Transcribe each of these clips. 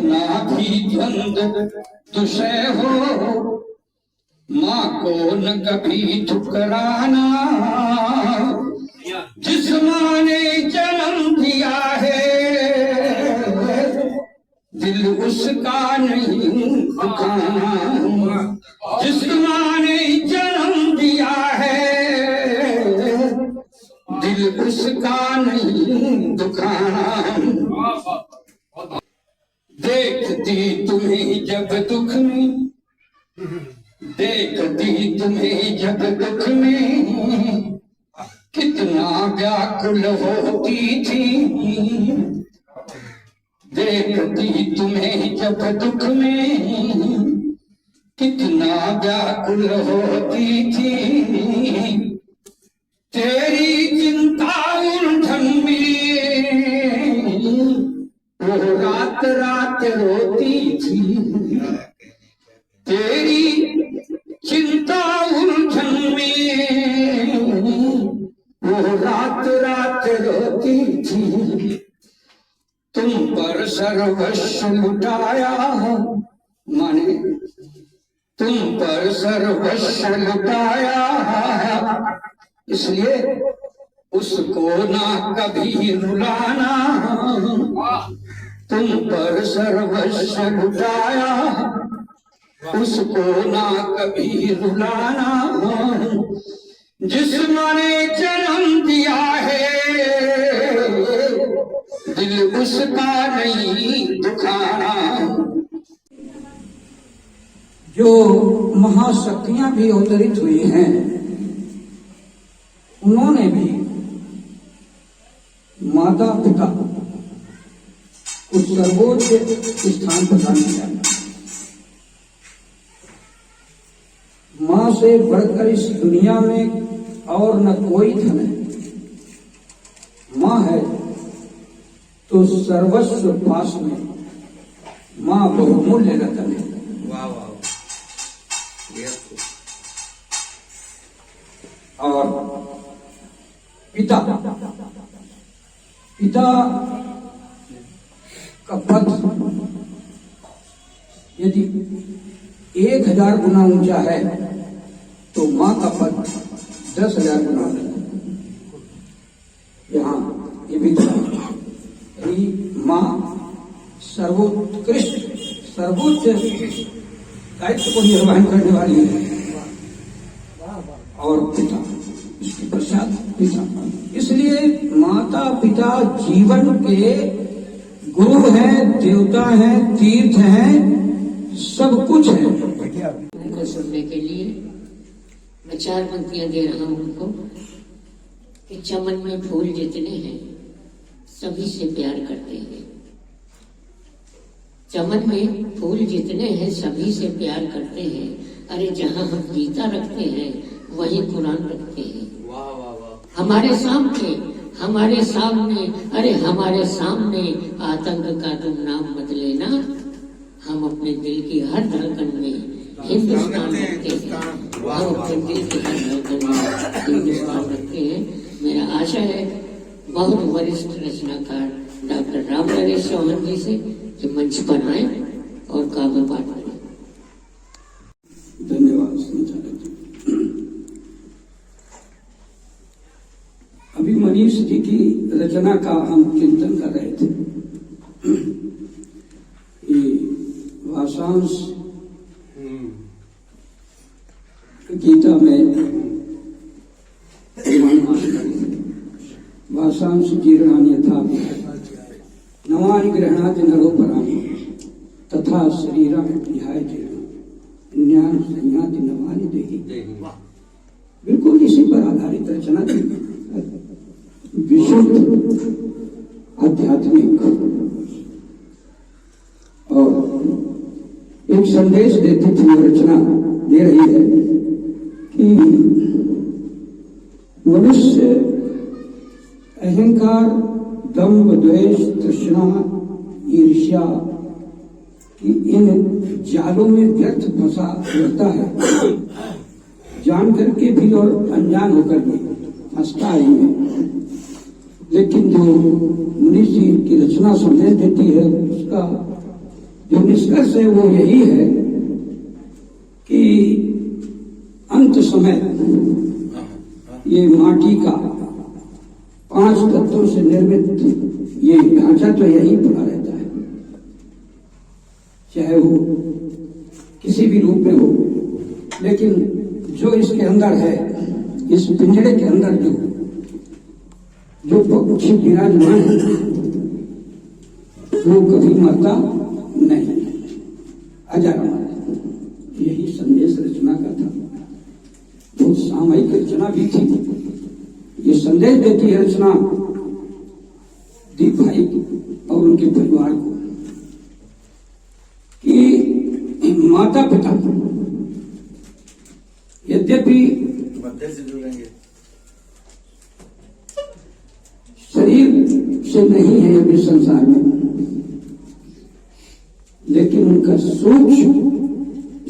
कितना भी द्वंद तुषय हो, माँ को न कभी ठुकराना। जिस माँ ने जन्म दिया है, दिल उसका नहीं दुखाना। जिस माँ ने जन्म दिया है, दिल उसका नहीं दुखाना। देखती तुम्हें जब दुख में, देखती तुम्हें जब दुख में, कितना व्याकुल होती थी। देखती तुम्हें जब दुख में, कितना व्याकुल होती थी। तेरी चिंता उलझन में वो रात रात रोती थी। तेरी चिंता उलझन में वो रात रात रोती थी। तुम पर सर्वस्व लुटाया, माने तुम पर सर्वस्व लुटाया, इसलिए उसको ना कभी रुलाना। तुम पर सर्वस्व लुटाया, उसको ना कभी रुलाना। जिस माँ ने जन्म दिया है, दिल उसका नहीं दुखाना। जो महाशक्तियां भी अवतरित हुई हैं, उन्होंने भी माता पिता को सर्वोच्च स्थान प्रदान किया। माँ से बढ़कर इस दुनिया में और न कोई धन है। माँ है तो सर्वस्व पास में, माँ बहुमूल्य रतन है। वाह वाह। और पिता, पिता का पद यदि 1000 गुना ऊंचा है तो माँ का पद 10,000 गुना है। यहाँ ये भी माँ सर्वोत्कृष्ट सर्वोच्च दायित्व को निर्वहन करने वाली है। और पिता, इसके पश्चात पिता। इसलिए माता पिता जीवन के गुरु हैं, देवता हैं, तीर्थ हैं, सब कुछ है। उनको सुनने के लिए मैं 4 पंक्तियां दे रहा हूं उनको कि चमन में फूल जितने हैं सभी से प्यार करते हैं। चमन में फूल जितने हैं सभी से प्यार करते हैं। अरे जहां हम गीता रखते हैं वहीं कुरान रखते हैं। वाह वाह वाह। हमारे सामने अरे हमारे सामने आतंक का तुम नाम मत लेना। हम अपने दिल की हर धड़कन में हिंदुस्तान रखते हैं। हम अपने दिल की हर धड़कन में हिंदुस्तान रखते हैं। मेरा आशा है बहुत वरिष्ठ रचनाकार डॉक्टर राम नरेश चौहान जी से कि मंच पर आए और काव्य पाठ करें। धन्यवाद संचालक जी। अभी मनीष जी की रचना का हम चिंतन कर रहे थे। ये वासांश गीता में वासांश जीर्णानि यथा नवानि गृह्णाति नरोपराणि तथा शरीरं विहाय जीर्णं ज्ञान संयाति नवानि देहि। बिल्कुल इसी पर आधारित रचना थी। विशुद्ध आध्यात्मिक और एक संदेश देती थी। रचना दे रही है कि मनुष्य अहंकार, दंभ, द्वेष, तृष्णा, ईर्ष्या कि इन जालों में व्यर्थ फंसा रहता है। जान करके भी और अनजान होकर भी फंसता है इनमें। लेकिन जो मुनीष जी की रचना संदेश देती है उसका जो निष्कर्ष है वो यही है कि अंत समय ये माटी का 5 तत्वों से निर्मित ये ढांचा तो यही पड़ा रहता है, चाहे वो किसी भी रूप में हो, लेकिन जो इसके अंदर है, इस पिंजरे के अंदर जो पक्षी विराजमान है वो कभी मरता नहीं, अजर अमर। यही संदेश रचना का था। बहुत सामयिक रचना भी थी। ये संदेश देती है रचना दीप भाई और उनके परिवार को कि माता पिता यद्यपि से जुड़ेंगे, शरीर से नहीं है अभी संसार में, लेकिन उनका सूक्ष्म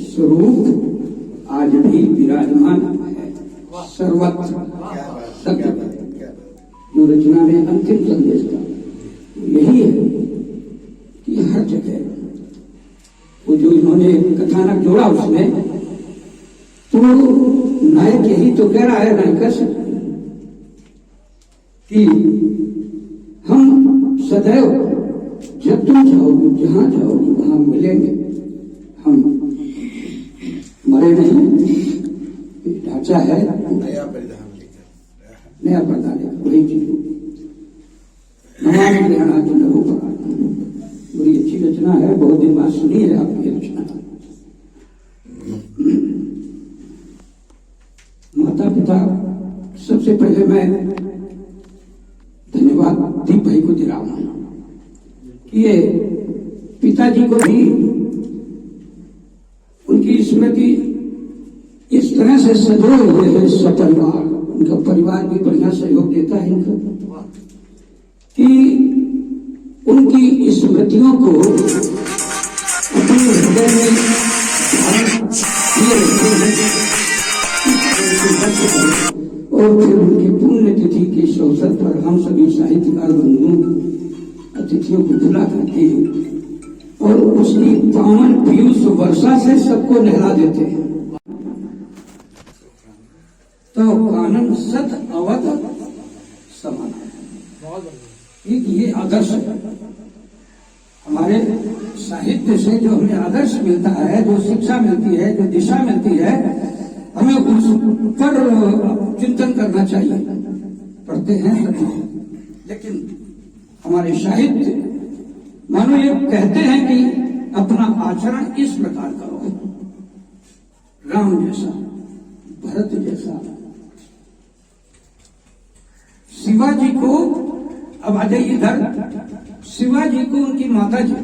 स्वरूप आज भी विराजमान है सर्वत्र। सत्य जो रचना में अंतिम संदेश था यही है कि हर जगह वो जो इन्होंने कथानक जोड़ा उसमें, तो नायक यही तो कह रहा है नायकस कि हम सदैव जब तुम जाओगे जहां जाओगे वहां मिलेंगे, हम मरे नहीं। ढांचा है नया परिधान लेकर, नया परिधान लेकर, वही चीज नया ग्रहणा की नरोपरा। बड़ी अच्छी रचना है, बहुत दिन बाद सुनी है आपकी रचना। माता पिता, सबसे पहले मैं धन्यवाद दीप भाई को दे रहा हूं कि ये पिताजी को भी उनकी स्मृति इस तरह से सजोए हुए है सपरिवार, उनका परिवार भी बढ़िया सहयोग देता है इनका, कि उनकी स्मृतियों को अपने हृदय में धारण किए रखते हैं और फिर उनकी पुण्यतिथि के इस अवसर पर हम सभी साहित्यकार बंधुओं अतिथियों को बुला करके और उसकी पावन पीयूष वर्षा से सबको नहला देते हैं। तो कानन सत अवध समान, एक ये आदर्श है हमारे साहित्य से, जो हमें आदर्श मिलता है, जो शिक्षा मिलती है, जो दिशा मिलती है, हमें उस पर चिंतन करना चाहिए। पढ़ते हैं सभी, लेकिन हमारे साहित्य मानो ये कहते हैं कि अपना आचरण इस प्रकार करो, राम जैसा, भरत जैसा। शिवाजी को, अब आ जाइए इधर, शिवाजी को उनकी माता जी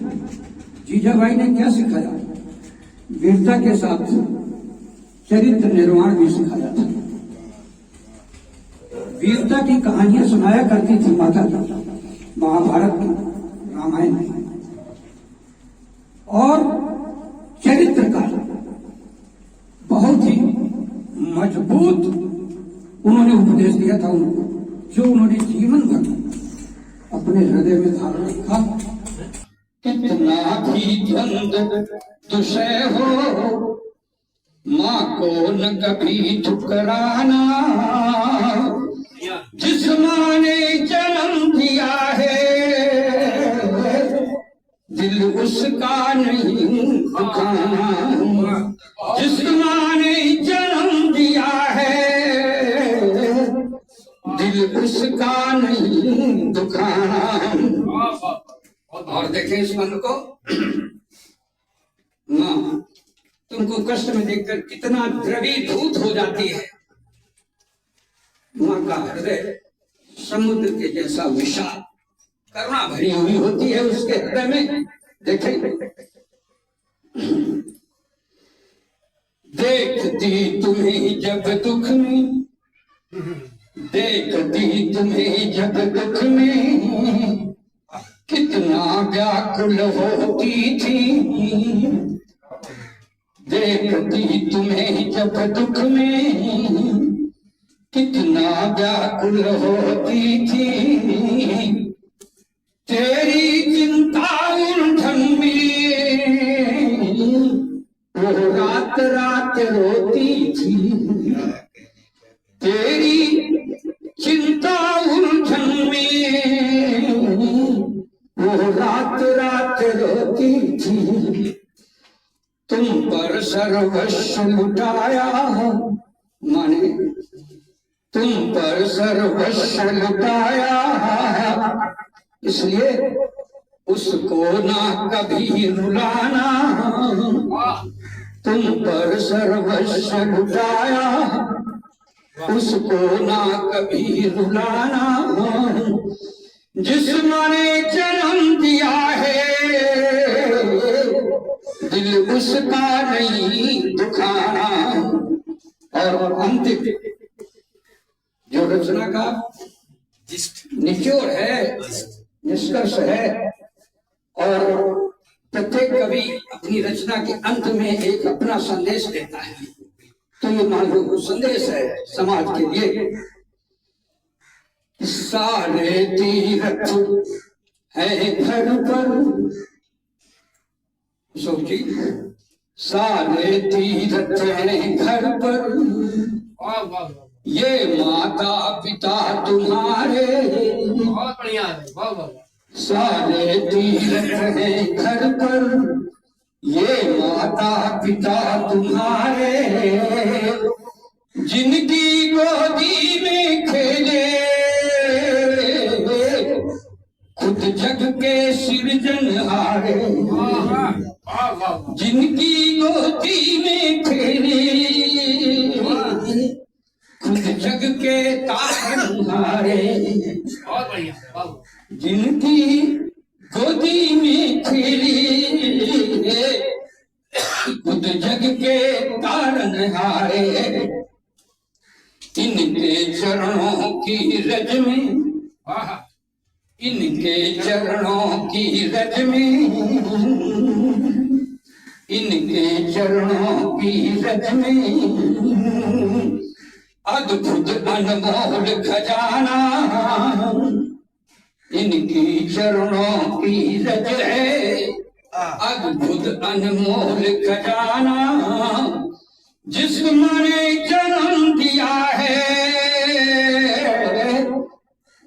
जीजाबाई ने क्या सिखाया? वीरता के साथ चरित्र निर्माण भी सिखाया था। वीरता की कहानियां सुनाया करती थी माता जी, महाभारत की, रामायण की, और चरित्र का बहुत ही मजबूत उन्होंने उपदेश दिया था उनको, जो उन्होंने जीवन भर अपने हृदय में धारण रखा। कितना भी द्वंद दुषय हो, माँ को न कभी ठुकराना, जिस माँ ने जन्म दिया है दिल उसका नहीं दुखाना, जिस माँ ने जन्म दिया है दिल उसका नहीं दुखाना। और देखें इस मन को, माँ तुमको कष्ट में देखकर कितना द्रवीभूत हो जाती है। माँ का हृदय समुद्र के जैसा विशाल करुणा भरी हुई होती है उसके हृदय में। देखें, देखती तुम्हें जब दुख में, देखती तुम्हें जब दुख में, कितना व्याकुल होती थी। देखती तुम्हें जब दुख में, कितना व्याकुल होती थी। तेरी चिंता उलझन में रोती थी, तेरी चिंता उलझन में वो रात रात रोती थी। तुम पर सर्वस्व लुटाया, माने तुम पर सर्वस्व लुटाया, इसलिए उसको ना कभी रुलाना। तुम पर सर्वस्व लुटाया, उसको ना कभी रुलाना। जिसने जन्म दिया है, दिल उसका नहीं दुखाना। और अंतिम जो रचना का निचोड़ है, निष्कर्ष है, और प्रत्येक कवि अपनी रचना के अंत में एक अपना संदेश देता है। तो ये मान लो संदेश है समाज के लिए। सारे तीर्थ है घर पर, सोची, सारे तीर्थ है घर पर, ये माता पिता तुम्हारे। बहुत बढ़िया है, बहुत बढ़िया। सारे तीर्थ है घर पर, ये माता पिता तुम्हारे। जिनकी गोदी में खेले खुद जग के सृजनहारे। जिनकी गोदी में खेले खुद जग के तारनहारे। बहुत बढ़िया। जिनकी गोदी में खेली खुद जग के तारनहारे। इनके चरणों की रज में, इनके चरणों की रज में, इनके चरणों की रज में अद्भुत अनमोल खजाना। इनकी चरणों की रज है अद्भुत अनमोल खजाना। जिसने जन्म दिया है,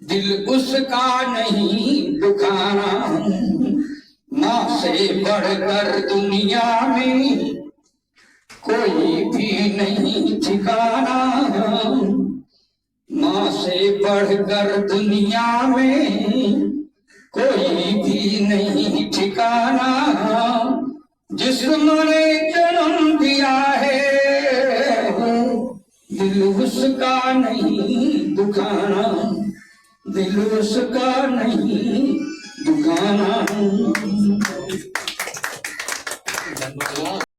दिल उसका नहीं दुखाना। माँ से बढ़कर दुनिया में कोई भी नहीं ठिकाना। माँ से बढ़कर दुनिया में कोई भी नहीं ठिकाना। जिसने जन्म दिया है, दिल उसका नहीं दुखाना। दिल उसका नहीं दुखाना।